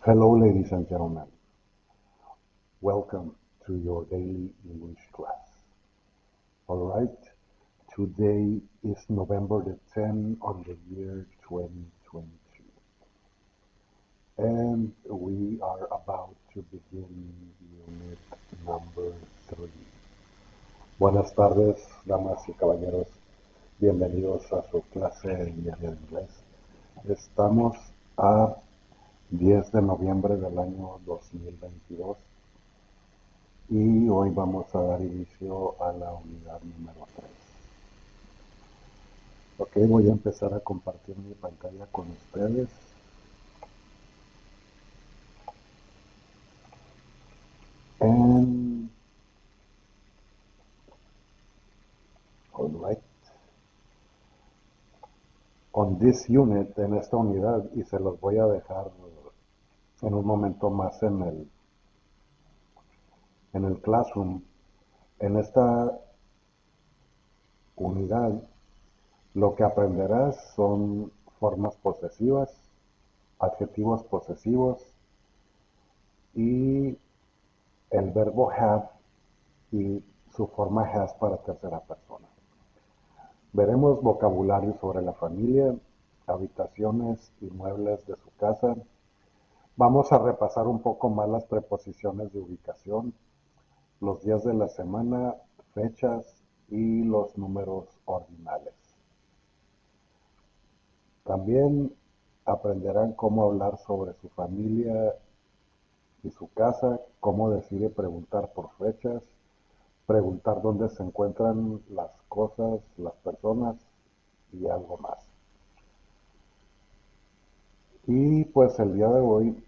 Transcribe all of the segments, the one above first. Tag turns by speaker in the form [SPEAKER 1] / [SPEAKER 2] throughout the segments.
[SPEAKER 1] Hello, ladies and gentlemen. Welcome to your daily English class. All right, today is November the 10th on the year 2022, and we are about to begin unit number 3. Buenas tardes, damas y caballeros. Bienvenidos a su clase diaria de inglés. Estamos a 10 de noviembre del año 2022. Y hoy vamos a dar inicio a la unidad número 3. Ok, voy a empezar a compartir mi pantalla con ustedes. And, all right. On this unit, en esta unidad, y se los voy a dejar en un momento más en el classroom, en esta unidad, lo que aprenderás son formas posesivas, adjetivos posesivos y el verbo have y su forma has para tercera persona. Veremos vocabulario sobre la familia, habitaciones y muebles de su casa. Vamos a repasar un poco más las preposiciones de ubicación, los días de la semana, fechas y los números ordinales. También aprenderán cómo hablar sobre su familia y su casa, cómo decir y preguntar por fechas, preguntar dónde se encuentran las cosas, las personas y algo más. Y pues el día de hoy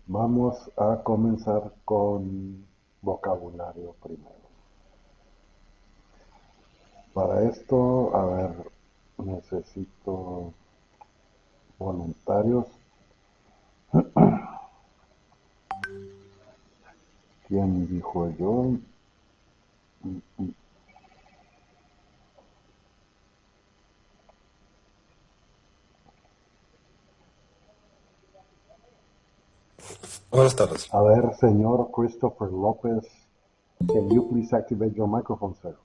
[SPEAKER 1] vamos a comenzar con vocabulario primero. Para esto, a ver, necesito voluntarios. ¿Quién dijo yo?
[SPEAKER 2] Buenas tardes.
[SPEAKER 1] A ver, señor Christopher López, can you please activate your microphone, sir?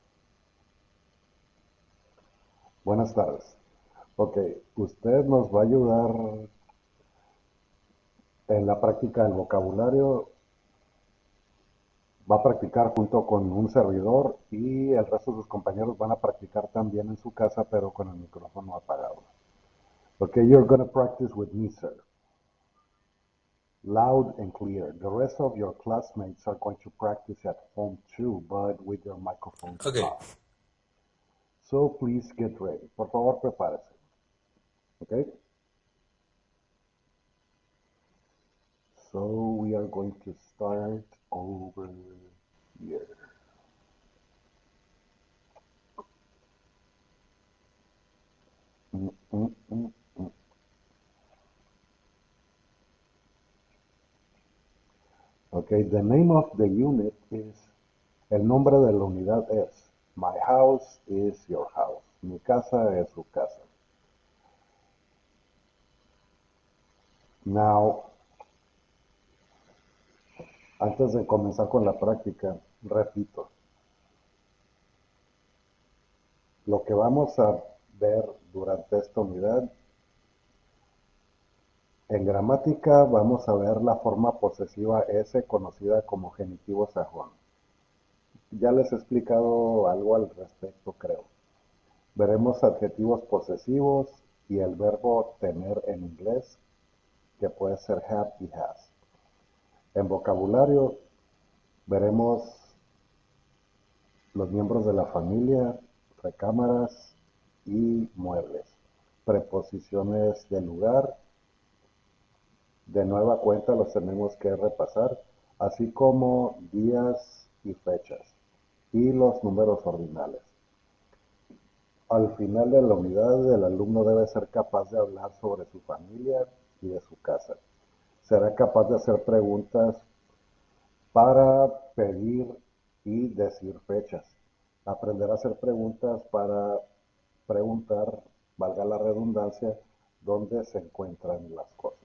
[SPEAKER 1] Buenas tardes. Ok, usted nos va a ayudar en la práctica del vocabulario. Va a practicar junto con un servidor y el resto de sus compañeros van a practicar también en su casa, pero con el micrófono apagado. Okay, you're going to practice with me, sir. Loud and clear. The rest of your classmates are going to practice at home too, but with your microphones
[SPEAKER 2] Ok,
[SPEAKER 1] off. So please get ready. Por favor, prepárese. Okay? So we are going to start over here. Mm, mm, mm, mm. Okay, the name of the unit is, el nombre de la unidad es, My house is your house. Mi casa es su casa. Now, antes de comenzar con la práctica, repito, lo que vamos a ver durante esta unidad, en gramática vamos a ver la forma posesiva S conocida como genitivo sajón. Ya les he explicado algo al respecto, creo. Veremos adjetivos posesivos y el verbo tener en inglés, que puede ser have y has. En vocabulario veremos los miembros de la familia, recámaras y muebles. Preposiciones de lugar, de nueva cuenta los tenemos que repasar, así como días y fechas y los números ordinales. Al final de la unidad, el alumno debe ser capaz de hablar sobre su familia y de su casa. Será capaz de hacer preguntas para pedir y decir fechas. Aprender a hacer preguntas para preguntar, valga la redundancia, dónde se encuentran las cosas.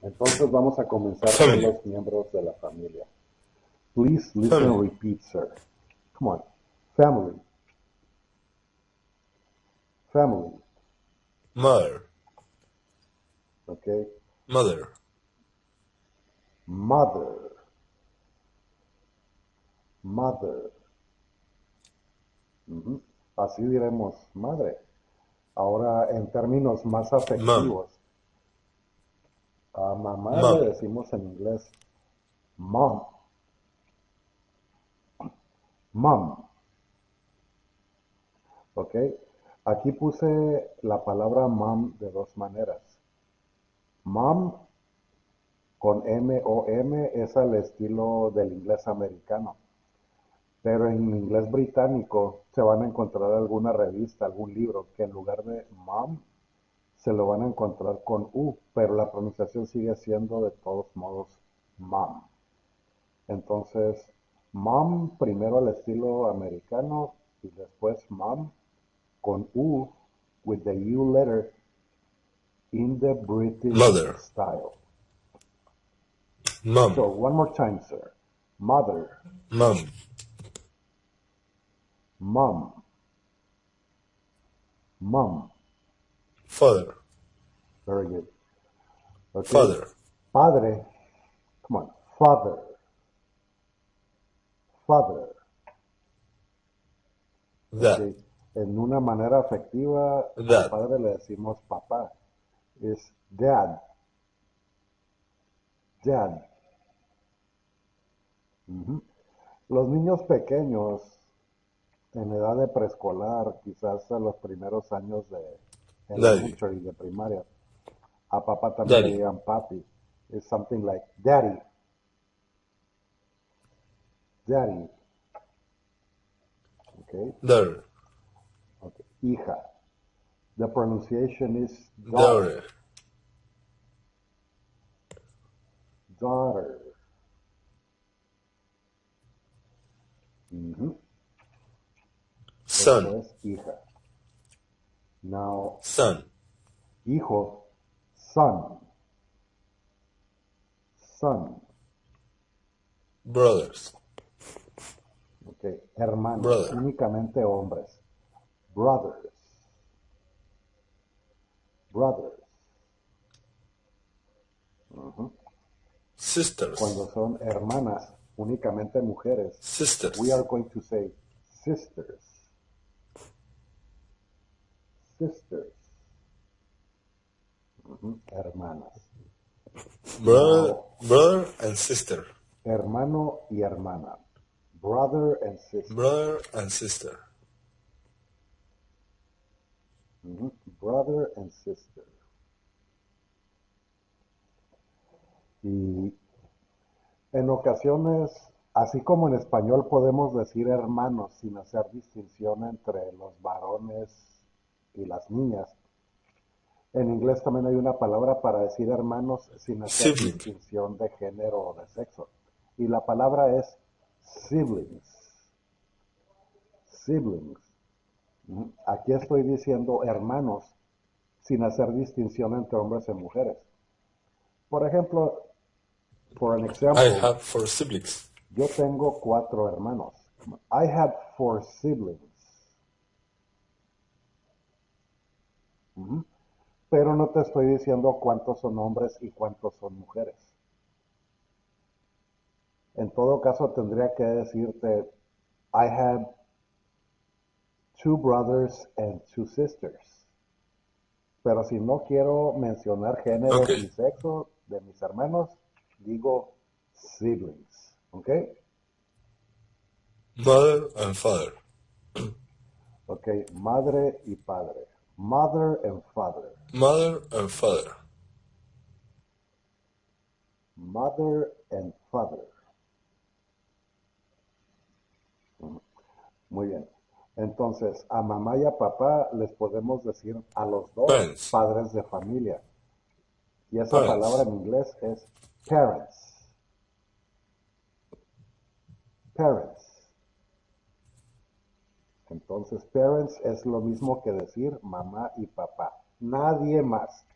[SPEAKER 1] Entonces vamos a comenzar con
[SPEAKER 2] Family.
[SPEAKER 1] los miembros de la familia. Please listen and
[SPEAKER 2] Family.
[SPEAKER 1] repeat, sir. Come on. Family. Family.
[SPEAKER 2] Mother.
[SPEAKER 1] Okay.
[SPEAKER 2] Mother.
[SPEAKER 1] Mother. Mother. Ujú. Así diremos madre. Ahora, en términos más
[SPEAKER 2] Mom.
[SPEAKER 1] afectivos, a mamá le
[SPEAKER 2] Mom.
[SPEAKER 1] decimos en inglés mom. Mom. ¿Ok? Aquí puse la palabra mom de dos maneras. Mom con M-O-M es al estilo del inglés americano. Pero en inglés británico se van a encontrar alguna revista, algún libro que en lugar de mom se lo van a encontrar con U, pero la pronunciación sigue siendo de todos modos mom. Entonces, mom primero al estilo americano y después mom con U with the U letter in the British
[SPEAKER 2] Mother.
[SPEAKER 1] style. So
[SPEAKER 2] Mom.
[SPEAKER 1] one more time, sir. Mother,
[SPEAKER 2] Mom.
[SPEAKER 1] mom, mom.
[SPEAKER 2] Father.
[SPEAKER 1] Very good. Okay.
[SPEAKER 2] Father.
[SPEAKER 1] Padre, come on. Father, father.
[SPEAKER 2] Dad.
[SPEAKER 1] Okay. En una manera afectiva, al
[SPEAKER 2] Dad.
[SPEAKER 1] padre le decimos papá. Es dad, dad. Ujú. Los niños pequeños en edad de preescolar, quizás a los primeros años de
[SPEAKER 2] Daddy.
[SPEAKER 1] elementary, de primaria, a papá también le
[SPEAKER 2] Daddy.
[SPEAKER 1] digan papi. It's something like daddy, daddy. Okay,
[SPEAKER 2] Daughter.
[SPEAKER 1] okay. Hija. The pronunciation is daughter,
[SPEAKER 2] Daughter.
[SPEAKER 1] daughter. Ujú. Eso
[SPEAKER 2] Son.
[SPEAKER 1] es hija. Now,
[SPEAKER 2] Son.
[SPEAKER 1] hijo, son, son.
[SPEAKER 2] Brothers.
[SPEAKER 1] Okay. Hermanos,
[SPEAKER 2] Brother.
[SPEAKER 1] únicamente hombres. Brothers, brothers. Ujú. Cuando
[SPEAKER 2] Sisters.
[SPEAKER 1] son hermanas, únicamente mujeres, we are
[SPEAKER 2] Sisters.
[SPEAKER 1] going to say sisters, sisters. Ujú. Hermanas.
[SPEAKER 2] Brother.
[SPEAKER 1] Now,
[SPEAKER 2] Brother and sister.
[SPEAKER 1] hermano y hermana. Brother and sister.
[SPEAKER 2] Brother and sister.
[SPEAKER 1] Ujú. Brother and sister. Y en ocasiones, así como en español podemos decir hermanos sin hacer distinción entre los varones y las niñas, en inglés también hay una palabra para decir hermanos sin hacer
[SPEAKER 2] Sibling.
[SPEAKER 1] distinción de género o de sexo. Y la palabra es siblings. Siblings. Aquí estoy diciendo hermanos sin hacer distinción entre hombres y mujeres. Por ejemplo, for an
[SPEAKER 2] I
[SPEAKER 1] example,
[SPEAKER 2] have 4 siblings.
[SPEAKER 1] yo tengo 4 hermanos. I have 4 siblings. Ujú. Pero no te estoy diciendo cuántos son hombres y cuántos son mujeres. En todo caso, tendría que decirte, I have 2 brothers and 2 sisters. Pero si no quiero mencionar géneros
[SPEAKER 2] Okay.
[SPEAKER 1] ni sexo de mis hermanos, digo siblings. ¿Ok?
[SPEAKER 2] Mother and father.
[SPEAKER 1] Ok, madre y padre. Mother and father.
[SPEAKER 2] Mother and father.
[SPEAKER 1] Mother and father. Muy bien. Entonces, a mamá y a papá les podemos decir a los dos
[SPEAKER 2] Parents.
[SPEAKER 1] padres de familia. Y esa palabra
[SPEAKER 2] Parents.
[SPEAKER 1] en inglés es parents. Parents. Entonces, parents es lo mismo que decir mamá y papá. Nadie más.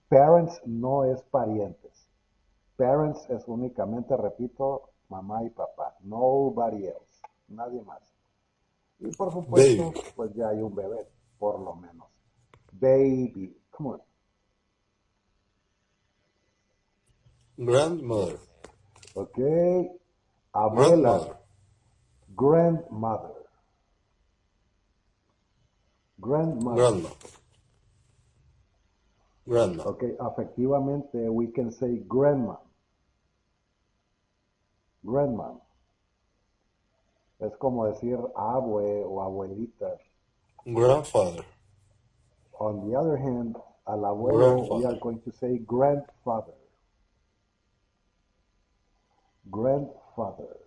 [SPEAKER 1] Parents no es parientes. Parents es únicamente, repito, mamá y papá. Nobody else. Nadie más. Y por
[SPEAKER 2] baby,
[SPEAKER 1] supuesto, pues ya hay un bebé, por lo menos. Baby. Come on.
[SPEAKER 2] grandmother,
[SPEAKER 1] Yes. Ok. Abuela.
[SPEAKER 2] grandmother,
[SPEAKER 1] Grandmother. Grandmother.
[SPEAKER 2] grandma, grandma,
[SPEAKER 1] Ok. Afectivamente, we can say grandma. Grandma. Es como decir abue o abuelita.
[SPEAKER 2] grandfather,
[SPEAKER 1] On the other hand, al abuelo, we are
[SPEAKER 2] grandfather,
[SPEAKER 1] going to say grandfather. Grandfather.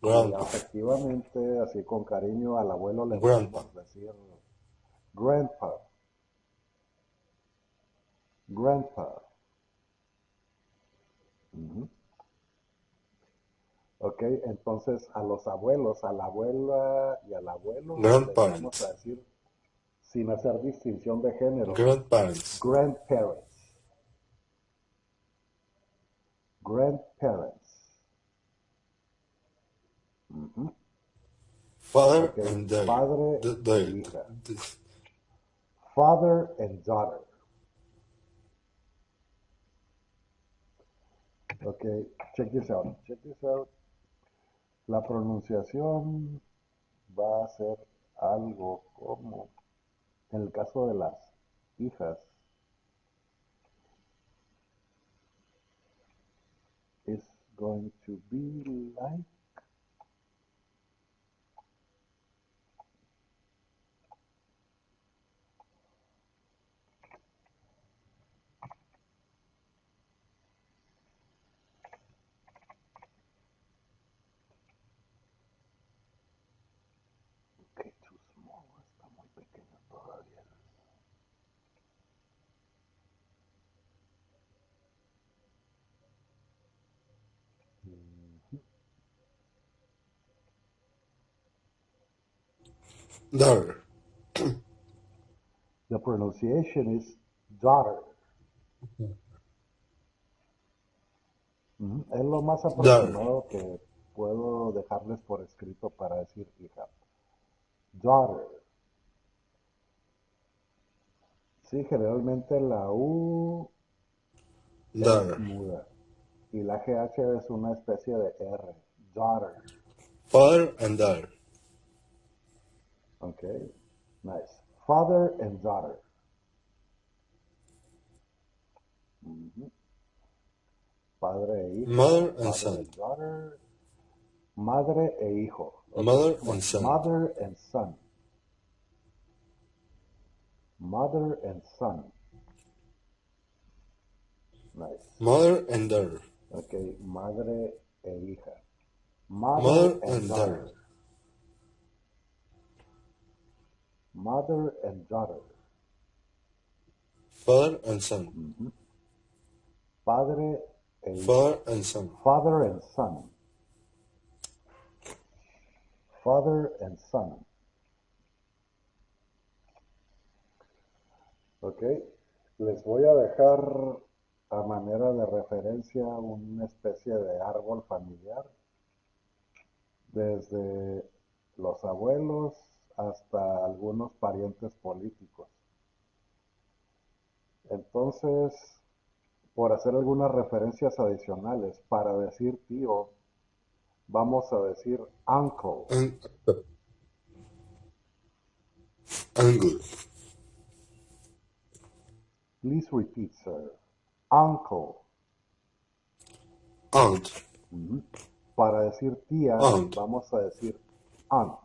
[SPEAKER 1] Y
[SPEAKER 2] grandpa,
[SPEAKER 1] afectivamente, así con cariño, al abuelo le
[SPEAKER 2] grandpa,
[SPEAKER 1] podemos decir grandpa, grandpa. Ujú. Ok, entonces a los abuelos, a la abuela y al abuelo les vamos a
[SPEAKER 2] grandparents,
[SPEAKER 1] decir, sin hacer distinción de género,
[SPEAKER 2] grandparents,
[SPEAKER 1] grandparents, grandparents. Ujú.
[SPEAKER 2] father
[SPEAKER 1] Ok,
[SPEAKER 2] and daughter,
[SPEAKER 1] padre e
[SPEAKER 2] daughter,
[SPEAKER 1] hija. Father and daughter. Ok, check this out. Check this out. La pronunciación va a ser algo como, en el caso de las hijas, is going to be like, okay, too small, está muy pequeño todavía.
[SPEAKER 2] daughter,
[SPEAKER 1] The pronunciation is daughter. Ujú. Es lo más
[SPEAKER 2] daughter,
[SPEAKER 1] aproximado que puedo dejarles por escrito para decir hija. Daughter. Sí, generalmente la U es
[SPEAKER 2] daughter,
[SPEAKER 1] muda y la GH es una especie de R. Daughter.
[SPEAKER 2] father and daughter,
[SPEAKER 1] Okay, nice. Father and daughter. Ujú. Padre e hija,
[SPEAKER 2] mother and
[SPEAKER 1] father
[SPEAKER 2] son,
[SPEAKER 1] and daughter. Madre e hijo. Okay,
[SPEAKER 2] mother
[SPEAKER 1] come on.
[SPEAKER 2] and son,
[SPEAKER 1] Mother and son. Mother and son. Nice.
[SPEAKER 2] mother and daughter,
[SPEAKER 1] Okay, madre e hija. Mother
[SPEAKER 2] mother
[SPEAKER 1] and
[SPEAKER 2] and daughter,
[SPEAKER 1] daughter. Mother and daughter.
[SPEAKER 2] father and son,
[SPEAKER 1] Ujú. Padre e hijo.
[SPEAKER 2] father and son,
[SPEAKER 1] Father and son. Father and son. Ok, les voy a dejar a manera de referencia una especie de árbol familiar, desde los abuelos hasta algunos parientes políticos. Entonces, por hacer algunas referencias adicionales, para decir tío, vamos a decir uncle.
[SPEAKER 2] and angle,
[SPEAKER 1] Please repeat, sir. Uncle.
[SPEAKER 2] aunt,
[SPEAKER 1] Ujú. Para decir tía,
[SPEAKER 2] aunt,
[SPEAKER 1] vamos a decir aunt.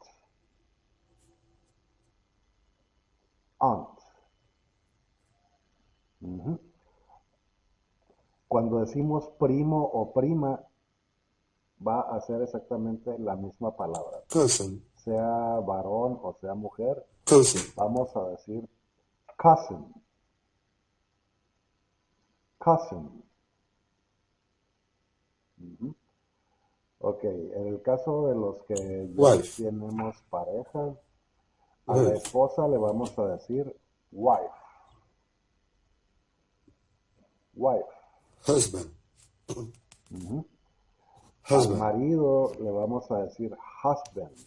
[SPEAKER 1] Aunt. Ujú. Cuando decimos primo o prima, va a ser exactamente la misma palabra.
[SPEAKER 2] cousin,
[SPEAKER 1] Sea varón o sea mujer,
[SPEAKER 2] cousin,
[SPEAKER 1] vamos a decir cousin. Cousin. Ujú. Ok, en el caso de los que ya
[SPEAKER 2] wife,
[SPEAKER 1] tenemos pareja, a la
[SPEAKER 2] wife,
[SPEAKER 1] esposa le vamos a decir wife. Wife.
[SPEAKER 2] husband,
[SPEAKER 1] Ujú. Al
[SPEAKER 2] husband,
[SPEAKER 1] marido le vamos a decir husband,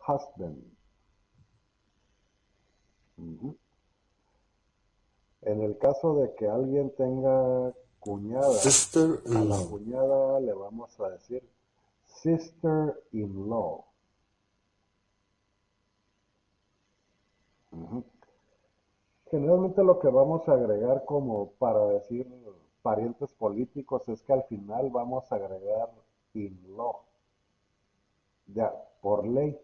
[SPEAKER 1] husband. Ujú. En el caso de que alguien tenga cuñada, a la
[SPEAKER 2] sister-in-law,
[SPEAKER 1] cuñada le vamos a decir sister-in-law. Ujú. Generalmente lo que vamos a agregar como para decir parientes políticos es que al final vamos a agregar in-law, ya, por ley.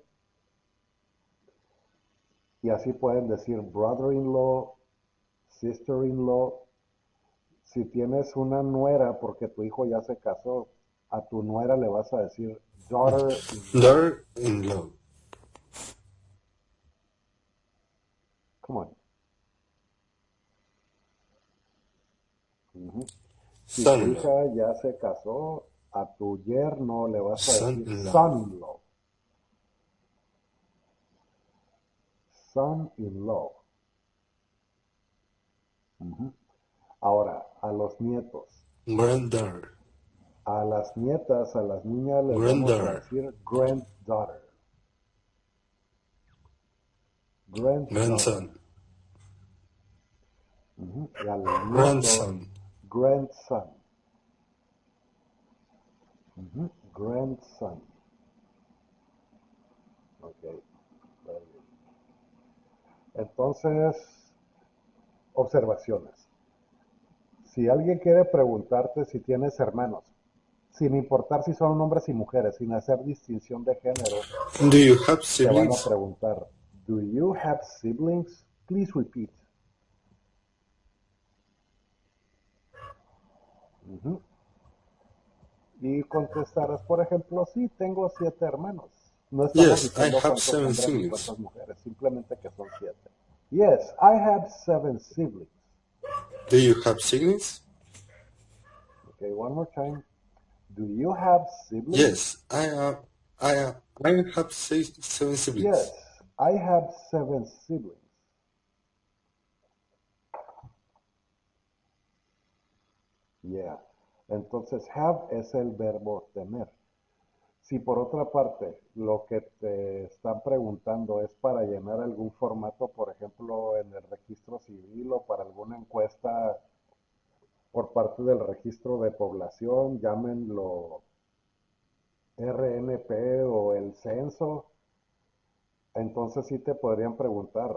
[SPEAKER 1] Y así pueden decir brother-in-law, sister-in-law. Si tienes una nuera porque tu hijo ya se casó, a tu nuera le vas a decir daughter-in-law.
[SPEAKER 2] daughter-in-law,
[SPEAKER 1] Come on. Ujú. Si tu
[SPEAKER 2] son-in-law,
[SPEAKER 1] hija ya se casó, a tu yerno le vas a decir
[SPEAKER 2] son-in-law,
[SPEAKER 1] son-in-law. Son-in-law. Ujú. Ahora, a los nietos.
[SPEAKER 2] granddaughter,
[SPEAKER 1] A las nietas, a las niñas les vamos a
[SPEAKER 2] granddaughter,
[SPEAKER 1] decir granddaughter. Granddaughter.
[SPEAKER 2] grandson,
[SPEAKER 1] Ujú. Y al nieto,
[SPEAKER 2] grandson,
[SPEAKER 1] grandson. Ujú. Grandson. Ok. Very bien. Entonces, observaciones. Si alguien quiere preguntarte si tienes hermanos, sin importar si son hombres y mujeres, sin hacer distinción de género,
[SPEAKER 2] do you have
[SPEAKER 1] te van a
[SPEAKER 2] siblings?
[SPEAKER 1] preguntar, ¿Do you have siblings? Please repeat. Ujú. Y contestarás, por ejemplo, sí, tengo 7 hermanos. No estamos
[SPEAKER 2] Yes, I
[SPEAKER 1] diciendo
[SPEAKER 2] have
[SPEAKER 1] cuántos
[SPEAKER 2] 7
[SPEAKER 1] hombres ni
[SPEAKER 2] siblings.
[SPEAKER 1] cuántas mujeres, simplemente que son 7. Yes, I have 7 siblings.
[SPEAKER 2] Do you have siblings?
[SPEAKER 1] Okay, one more time. Do you have siblings?
[SPEAKER 2] Yes, I have 7 siblings.
[SPEAKER 1] Yes, I have 7 siblings. Yeah. Entonces, have es el verbo tener. Si por otra parte lo que te están preguntando es para llenar algún formato, por ejemplo, en el registro civil o para alguna encuesta por parte del registro de población, llámenlo RNP o el censo, entonces sí te podrían preguntar,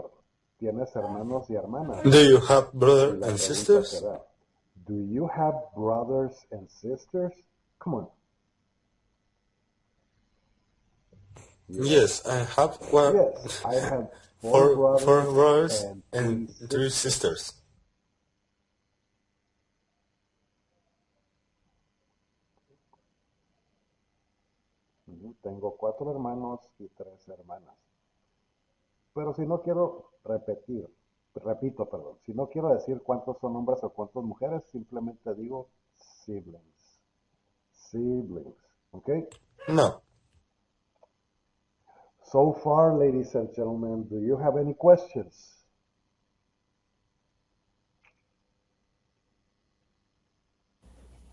[SPEAKER 1] ¿tienes hermanos y hermanas?
[SPEAKER 2] Do you have
[SPEAKER 1] Y
[SPEAKER 2] brothers
[SPEAKER 1] la
[SPEAKER 2] and
[SPEAKER 1] pregunta
[SPEAKER 2] sisters?
[SPEAKER 1] será, ¿Do you have brothers and sisters? Come on. Yes.
[SPEAKER 2] Yes, I have one,
[SPEAKER 1] Yes, I have four
[SPEAKER 2] four
[SPEAKER 1] brothers
[SPEAKER 2] brothers
[SPEAKER 1] and
[SPEAKER 2] and
[SPEAKER 1] three
[SPEAKER 2] 3 sisters.
[SPEAKER 1] sisters. Ujú. Tengo 4 hermanos y 3 hermanas. Pero si no quiero repito, perdón, si no quiero decir cuántos son hombres o cuántas mujeres, simplemente digo siblings. Siblings. Okay?
[SPEAKER 2] No.
[SPEAKER 1] So far, ladies and gentlemen, do you have any questions?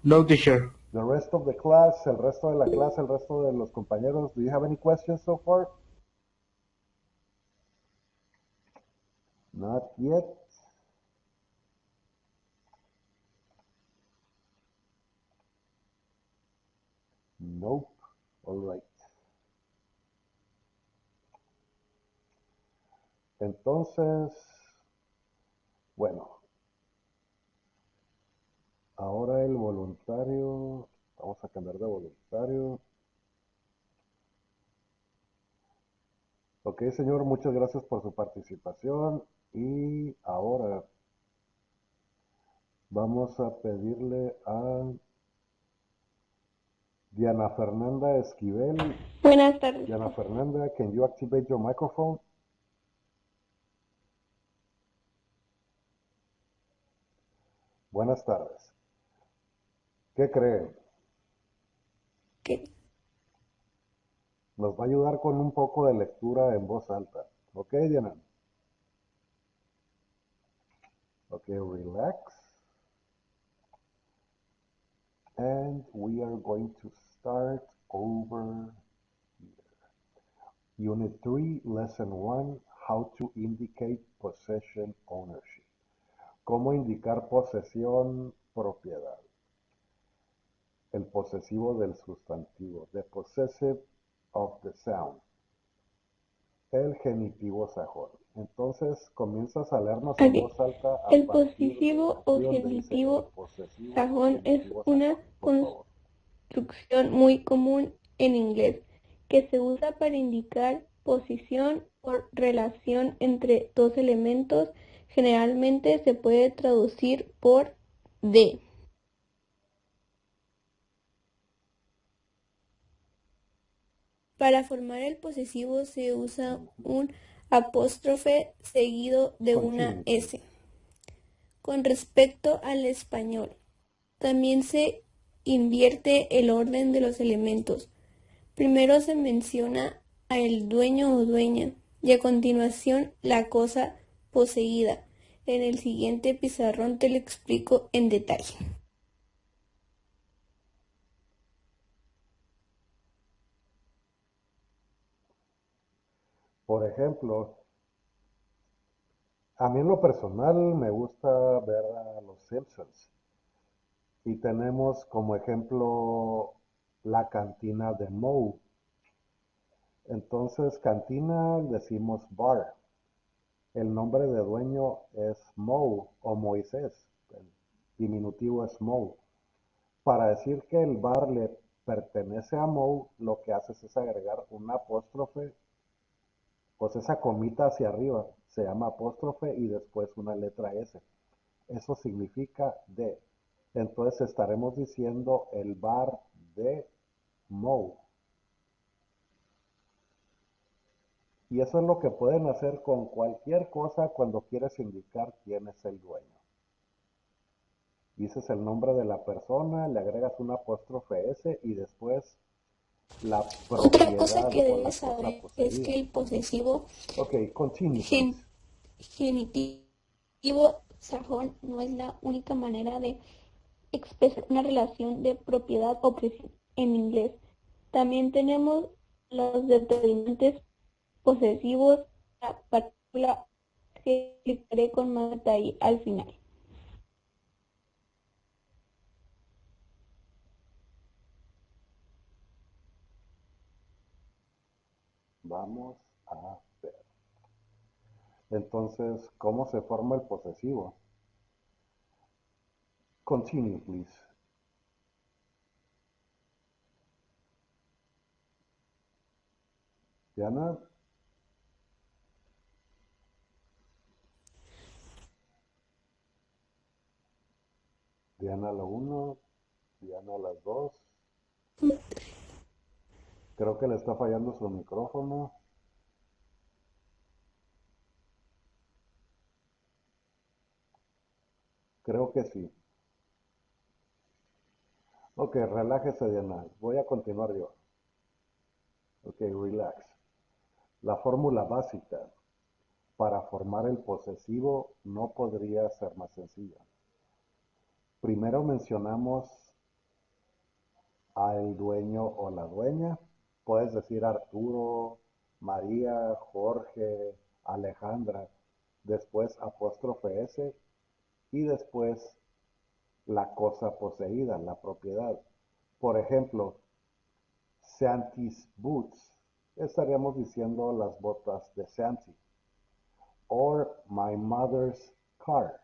[SPEAKER 3] No, teacher.
[SPEAKER 1] The rest of the class, el resto de la clase, el resto de los compañeros, do you have any questions so far? Not yet. Nope. All right. Entonces, bueno, ahora el voluntario, vamos a cambiar de voluntario. Ok, señor, muchas gracias por su participación y ahora vamos a pedirle a Diana Fernanda Esquivel.
[SPEAKER 4] Buenas tardes.
[SPEAKER 1] Diana Fernanda, can you activate your microphone? Buenas tardes. ¿Qué creen?
[SPEAKER 4] ¿Qué?
[SPEAKER 1] Nos va a ayudar con un poco de lectura en voz alta. ¿Ok, Diana? Ok, relax. And we are going to start over Unit 3, Lesson 1, How to Indicate Possession Ownership. ¿Cómo indicar posesión, propiedad? El posesivo del sustantivo. The possessive of the sound. El genitivo sajón. Entonces comienzas a leernos en
[SPEAKER 4] Aquí.
[SPEAKER 1] voz alta a
[SPEAKER 4] El
[SPEAKER 1] partir
[SPEAKER 4] posesivo
[SPEAKER 1] de
[SPEAKER 4] o
[SPEAKER 1] aquí donde dice el
[SPEAKER 4] genitivo
[SPEAKER 1] posesivo
[SPEAKER 4] sajón es
[SPEAKER 1] genitivo
[SPEAKER 4] una
[SPEAKER 1] sajón, por favor.
[SPEAKER 4] construcción muy común en inglés que se usa para indicar posición o relación entre dos elementos. Generalmente se puede traducir por de. Para formar el posesivo se usa un apóstrofe seguido de una
[SPEAKER 1] Continue.
[SPEAKER 4] S. Con respecto al español, también se invierte el orden de los elementos. Primero se menciona a el dueño o dueña y a continuación la cosa poseída. En el siguiente pizarrón te lo explico en detalle.
[SPEAKER 1] Por ejemplo, a mí en lo personal me gusta ver a los Simpsons y tenemos como ejemplo la cantina de Moe. Entonces, cantina decimos bar. El nombre de dueño es Moe o Moisés. El diminutivo es Moe. Para decir que el bar le pertenece a Moe, lo que haces es agregar un apóstrofe, pues esa comita hacia arriba se llama apóstrofe y después una letra S. Eso significa de. Entonces estaremos diciendo el bar de Moe. Y eso es lo que pueden hacer con cualquier cosa cuando quieres indicar quién es el dueño. Dices el nombre de la persona, le agregas un apóstrofe S y después la
[SPEAKER 4] Otra cosa
[SPEAKER 1] propiedad
[SPEAKER 4] que
[SPEAKER 1] o la
[SPEAKER 4] debes
[SPEAKER 1] cosa
[SPEAKER 4] saber es
[SPEAKER 1] poseída.
[SPEAKER 4] que el posesivo
[SPEAKER 1] Ok, continue, please.
[SPEAKER 4] genitivo sajón no es la única manera de expresar una relación de propiedad o posesión en inglés. También tenemos los determinantes posesivos, la partícula que explicaré con más detalle al final.
[SPEAKER 1] Vamos a ver. Entonces, ¿cómo se forma el posesivo? Continue, please. Diana. Diana la 1, Diana las 2. Creo que le está fallando su micrófono. Creo que sí. Ok, relájese, Diana. Voy a continuar yo. Ok, relax. La fórmula básica para formar el posesivo no podría ser más sencilla. Primero mencionamos al dueño o la dueña. Puedes decir Arturo, María, Jorge, Alejandra. Después apóstrofe S y después la cosa poseída, la propiedad. Por ejemplo, Santi's boots. Estaríamos diciendo las botas de Santi. Or my mother's car.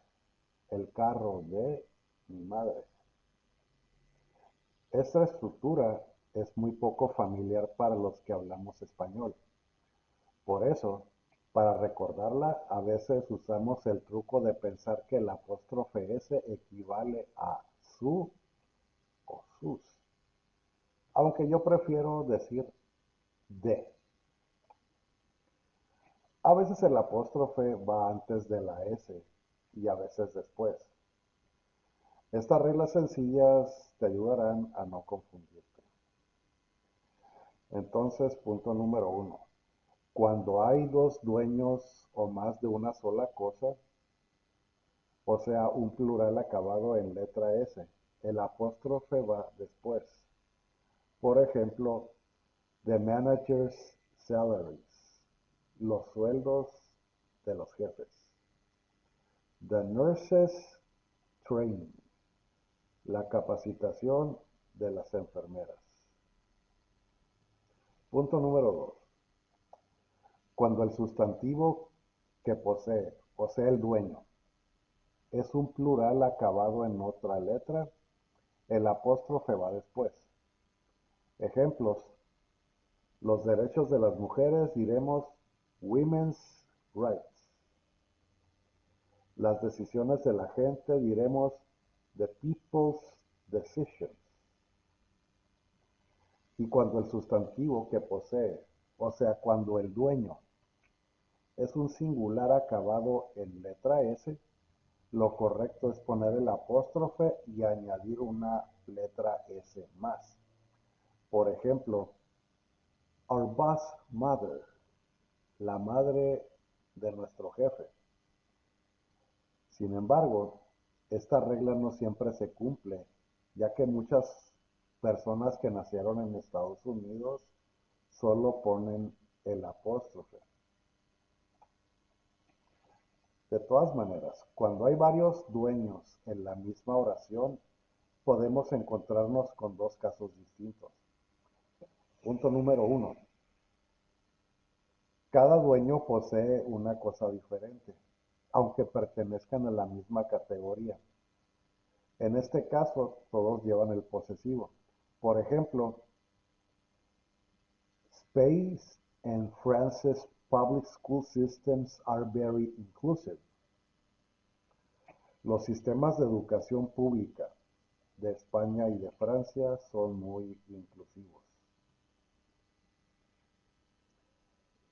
[SPEAKER 1] El carro de mi madre. Esta estructura es muy poco familiar para los que hablamos español. Por eso, para recordarla, a veces usamos el truco de pensar que el apóstrofe S equivale a su o sus. Aunque yo prefiero decir de. A veces el apóstrofe va antes de la S y a veces después. Estas reglas sencillas te ayudarán a no confundirte. Entonces, punto número 1. Cuando hay dos dueños o más de una sola cosa, o sea, un plural acabado en letra S, el apóstrofe va después. Por ejemplo, the manager's salaries, los sueldos de los jefes. The nurses training, la capacitación de las enfermeras. Punto número 2. Cuando el sustantivo que posee, o sea el dueño, es un plural acabado en otra letra, el apóstrofe va después. Ejemplos: los derechos de las mujeres diremos women's rights. Las decisiones de la gente diremos the people's decisions. Y cuando el sustantivo que posee, o sea, cuando el dueño, es un singular acabado en letra S, lo correcto es poner el apóstrofe y añadir una letra S más. Por ejemplo, our boss mother, la madre de nuestro jefe. Sin embargo, esta regla no siempre se cumple, ya que muchas personas que nacieron en Estados Unidos solo ponen el apóstrofe. De todas maneras, cuando hay varios dueños en la misma oración, podemos encontrarnos con dos casos distintos. Punto número 1. Cada dueño posee una cosa diferente, aunque pertenezcan a la misma categoría. En este caso, todos llevan el posesivo. Por ejemplo, Spain's and France's public school systems are very inclusive. Los sistemas de educación pública de España y de Francia son muy inclusivos.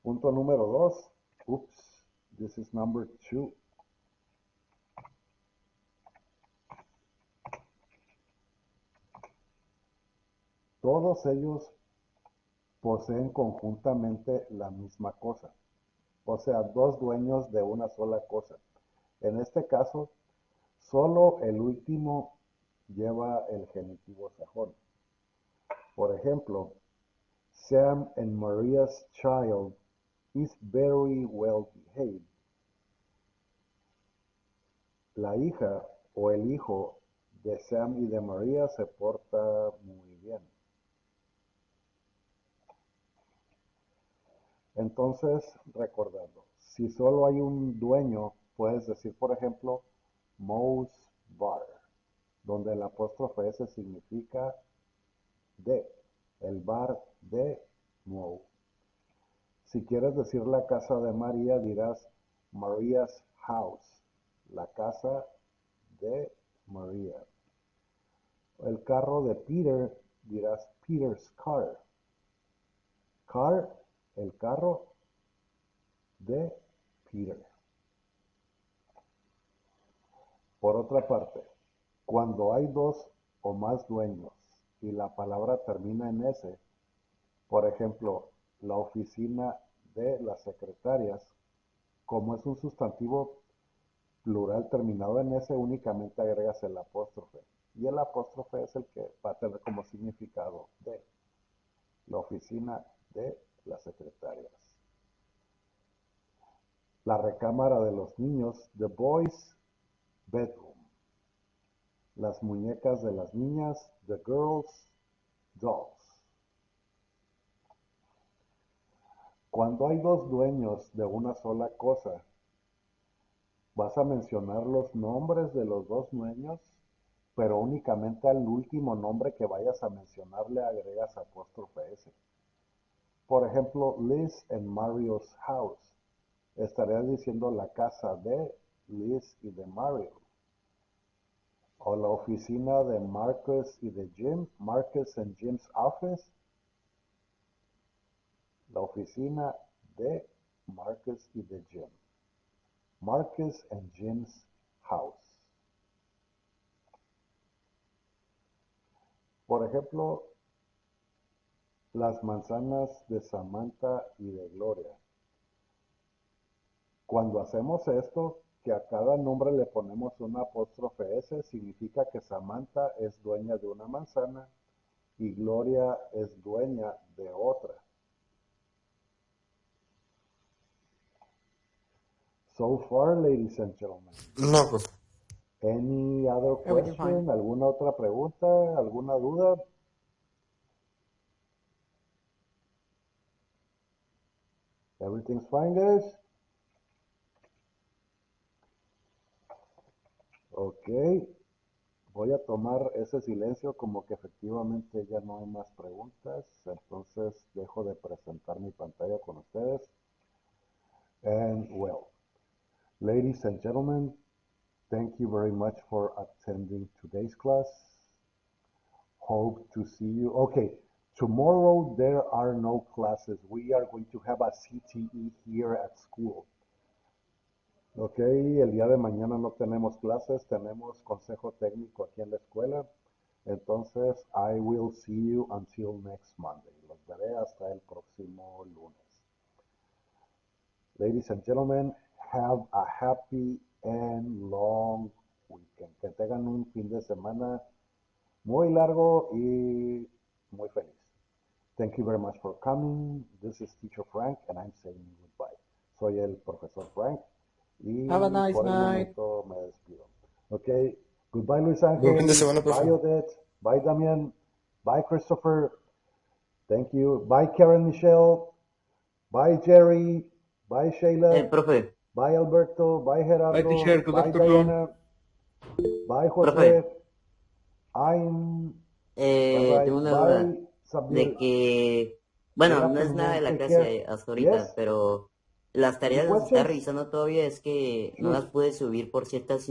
[SPEAKER 1] Punto número 2. Oops, this is number 2. Todos ellos poseen conjuntamente la misma cosa, o sea, dos dueños de una sola cosa. En este caso, solo el último lleva el genitivo sajón. Por ejemplo, Sam and Maria's child is very well behaved. La hija o el hijo de Sam y de María se porta muy bien. Entonces, recordando, si solo hay un dueño, puedes decir, por ejemplo, Moe's Bar, donde el apóstrofe S significa de, el bar de Moe. Si quieres decir la casa de María, dirás Maria's house, la casa de María. El carro de Peter, dirás Peter's car. Car, el carro de Peter. Por otra parte, cuando hay dos o más dueños y la palabra termina en S, por ejemplo, la oficina de las secretarias, como es un sustantivo plural terminado en S, únicamente agregas el apóstrofe. Y el apóstrofe es el que va a tener como significado de la oficina de las secretarias. La recámara de los niños, the boys' bedroom. Las muñecas de las niñas, the girls' dolls. Cuando hay dos dueños de una sola cosa, vas a mencionar los nombres de los dos dueños, pero únicamente al último nombre que vayas a mencionar le agregas apóstrofe S. Por ejemplo, Liz and Mario's house. Estarías diciendo la casa de Liz y de Mario. O la oficina de Marcus y de Jim, Marcus and Jim's office. La oficina de Marcus y de Jim. Marcus and Jim's house. Por ejemplo, las manzanas de Samantha y de Gloria. Cuando hacemos esto, que a cada nombre le ponemos una apóstrofe S, significa que Samantha es dueña de una manzana y Gloria es dueña de otra. So far, ladies and gentlemen.
[SPEAKER 2] No, profe.
[SPEAKER 1] Any other
[SPEAKER 5] Everything
[SPEAKER 1] question?
[SPEAKER 5] fine.
[SPEAKER 1] ¿Alguna otra pregunta? ¿Alguna duda? Everything's fine, guys? Ok. Voy a tomar ese silencio como que efectivamente ya no hay más preguntas. Entonces dejo de presentar mi pantalla con ustedes. And well, ladies and gentlemen, thank you very much for attending today's class. Hope to see you. Okay, tomorrow there are no classes. We are going to have a CTE here at school. Ok, el día de mañana no tenemos clases, tenemos consejo técnico aquí en la escuela. Entonces, I will see you until next Monday. Los veré hasta el próximo lunes. Ladies and gentlemen, have a happy and long weekend. Que tengan un fin de semana muy largo y muy feliz. Thank you very much for coming. This is Teacher Frank and I'm saying goodbye. Soy el profesor Frank y
[SPEAKER 5] Have a nice
[SPEAKER 1] por el
[SPEAKER 5] night.
[SPEAKER 1] momento me despido. Ok, goodbye Luis
[SPEAKER 2] Buen fin de
[SPEAKER 1] Ángel,
[SPEAKER 2] semana, profe.
[SPEAKER 1] bye Odette, bye Damian, bye Christopher, thank you, bye Karen Michelle, bye Jerry, bye Sheila,
[SPEAKER 5] Profe,
[SPEAKER 1] bye Alberto, bye
[SPEAKER 3] Bye, teacher.
[SPEAKER 1] Gerardo,
[SPEAKER 3] Good
[SPEAKER 1] bye
[SPEAKER 3] afternoon.
[SPEAKER 1] Diana, bye
[SPEAKER 5] profe,
[SPEAKER 1] José, I'm, bye bye,
[SPEAKER 5] tengo una duda
[SPEAKER 1] bye
[SPEAKER 5] de
[SPEAKER 1] Sabir.
[SPEAKER 5] que,
[SPEAKER 1] Good
[SPEAKER 5] bueno, no es nada de
[SPEAKER 1] afternoon,
[SPEAKER 5] la
[SPEAKER 1] take care.
[SPEAKER 5] clase hasta ahorita,
[SPEAKER 1] Yes,
[SPEAKER 5] pero las
[SPEAKER 1] any
[SPEAKER 5] tareas las estaba
[SPEAKER 1] questions?
[SPEAKER 5] revisando todavía, es que no las
[SPEAKER 1] Shoot.
[SPEAKER 5] pude subir por ciertas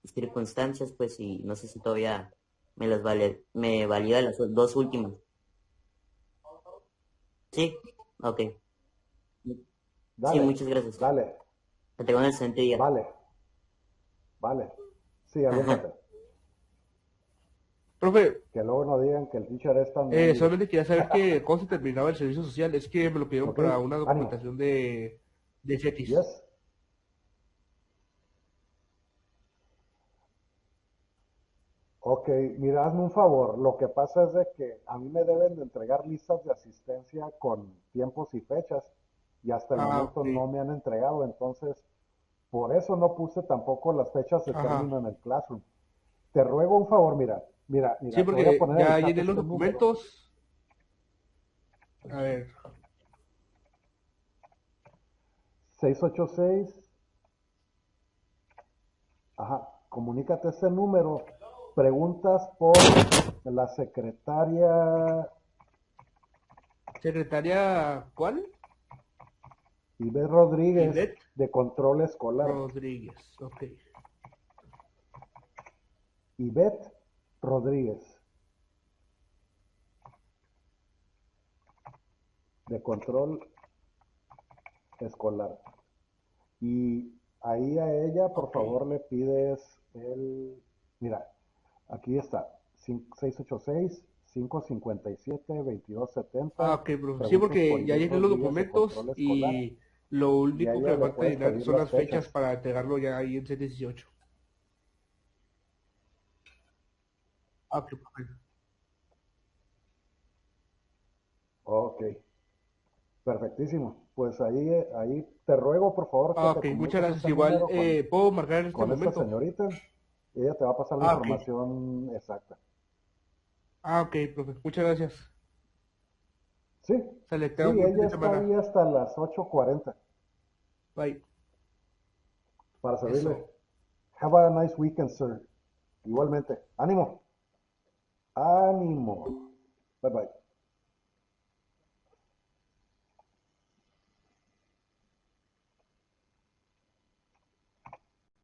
[SPEAKER 5] circunstancias, pues, y no sé si todavía me valida las dos últimas. ¿Sí? Ok. Sí,
[SPEAKER 1] Dale,
[SPEAKER 5] muchas gracias.
[SPEAKER 1] dale,
[SPEAKER 5] Que tengan un excelente día.
[SPEAKER 1] vale, vale. Sí, aviéntate.
[SPEAKER 3] Profe,
[SPEAKER 1] Que luego no digan que el teacher es tan mendigo.
[SPEAKER 3] solamente quería saber que cómo se terminaba el servicio social. Es que me lo pidieron
[SPEAKER 1] Ok,
[SPEAKER 3] para una
[SPEAKER 1] ánimo.
[SPEAKER 3] documentación de CETIS.
[SPEAKER 1] Yes. Ok, mira, hazme un favor. Lo que pasa es de que a mí me deben de entregar listas de asistencia con tiempos y fechas y hasta el
[SPEAKER 3] Ah,
[SPEAKER 1] momento
[SPEAKER 3] ok.
[SPEAKER 1] no me han entregado. Entonces, por eso no puse tampoco las fechas de
[SPEAKER 3] Ajá.
[SPEAKER 1] término en el Classroom. Te ruego un favor,
[SPEAKER 3] Sí,
[SPEAKER 1] te voy a
[SPEAKER 3] porque
[SPEAKER 1] poner en el
[SPEAKER 3] ya
[SPEAKER 1] chat
[SPEAKER 3] llené los
[SPEAKER 1] este número.
[SPEAKER 3] documentos. A ver.
[SPEAKER 1] 686, ajá, comunícate ese número. Preguntas por la secretaria
[SPEAKER 3] Secretaria, ¿cuál?
[SPEAKER 1] Ivette Rodríguez
[SPEAKER 3] Ivette
[SPEAKER 1] de Control Escolar.
[SPEAKER 3] Rodríguez. Ok.
[SPEAKER 1] Ivette Rodríguez de Control Escolar. Y ahí a ella, por
[SPEAKER 3] Ok.
[SPEAKER 1] favor, le pides mira, aquí está, 686-557-2270,
[SPEAKER 3] Ok, profe. Sí,
[SPEAKER 1] preguntas por
[SPEAKER 3] porque ya
[SPEAKER 1] Ivette
[SPEAKER 3] llené los
[SPEAKER 1] Rodríguez de
[SPEAKER 3] documentos
[SPEAKER 1] Control Escolar,
[SPEAKER 3] y lo
[SPEAKER 1] y a
[SPEAKER 3] único que
[SPEAKER 1] ella
[SPEAKER 3] me
[SPEAKER 1] le
[SPEAKER 3] falta
[SPEAKER 1] puedes
[SPEAKER 3] llenar
[SPEAKER 1] pedir
[SPEAKER 3] son
[SPEAKER 1] las
[SPEAKER 3] las fechas
[SPEAKER 1] fechas.
[SPEAKER 3] para entregarlo ya ahí en C18. Ok, profe.
[SPEAKER 1] Ok, perfectísimo. Pues ahí te ruego, por favor, que te
[SPEAKER 3] Ok, muchas
[SPEAKER 1] comuniques a
[SPEAKER 3] gracias.
[SPEAKER 1] ese
[SPEAKER 3] Igual,
[SPEAKER 1] número con,
[SPEAKER 3] ¿puedo marcar en este
[SPEAKER 1] con esta
[SPEAKER 3] momento?
[SPEAKER 1] señorita y ella te va a pasar la
[SPEAKER 3] Ah, ok.
[SPEAKER 1] información exacta.
[SPEAKER 3] Ah, ok, profe. Muchas gracias.
[SPEAKER 1] Sí,
[SPEAKER 3] Sale,
[SPEAKER 1] sí,
[SPEAKER 3] tenga un buen fin
[SPEAKER 1] ella
[SPEAKER 3] de
[SPEAKER 1] está
[SPEAKER 3] semana.
[SPEAKER 1] ahí hasta las 8:40
[SPEAKER 3] Bye.
[SPEAKER 1] para servirle.
[SPEAKER 3] Eso.
[SPEAKER 1] Have a nice weekend, sir. Igualmente. Ánimo. Ánimo. Bye bye.